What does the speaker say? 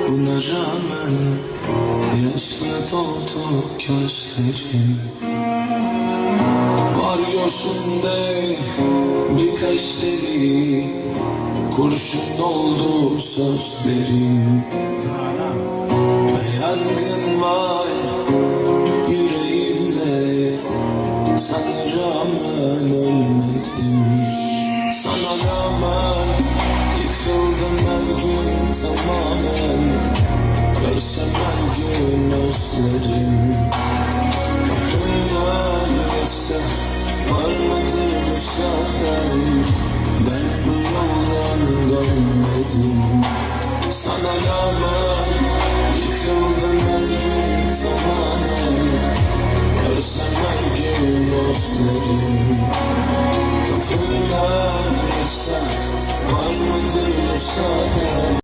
Buna rağmen yaşla doldu gözlerim. Var gözünde birkaç deli, kurşun oldu sözlerim. Ve yangın var yüreğimde, sana rağmen ölmedim. Sana rağmen yıkıldım her gün tamamen. Görsem her gün özlerim. Kapımdan geçse var mıdır müsaaden? Ben bu yoldan dönmedim. Sana rağmen yıkıldım her gün tamamen. Görsem her gün özlerim. Kapımdan geçse var mıdır müsaaden?